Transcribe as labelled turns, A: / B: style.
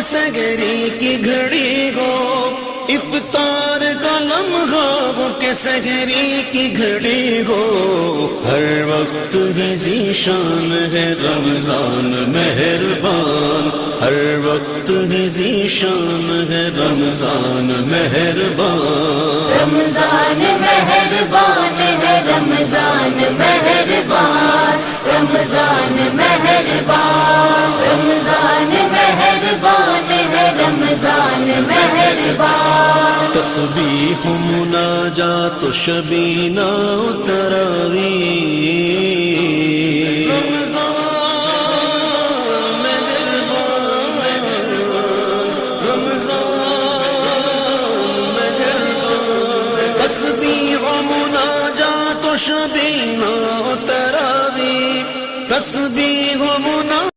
A: سحری کی گھڑی ہو، افطار کا لمحہ ہو کہ سحری کی گھڑی ہو، ہر وقت ہی ذیشان ہے رمضان مہربان، ہر وقت ہی ذیشان ہے رمضان مہربان،
B: رمضان مہربان ہے رمضان مہربان، رمضان مہربان، رمضان مہربان ہے رمضان مہربان،
A: تسبیح مناجات و شبینہ و تراویح، تسبیح و مناجات و شبینہ و تراویح، تسبیح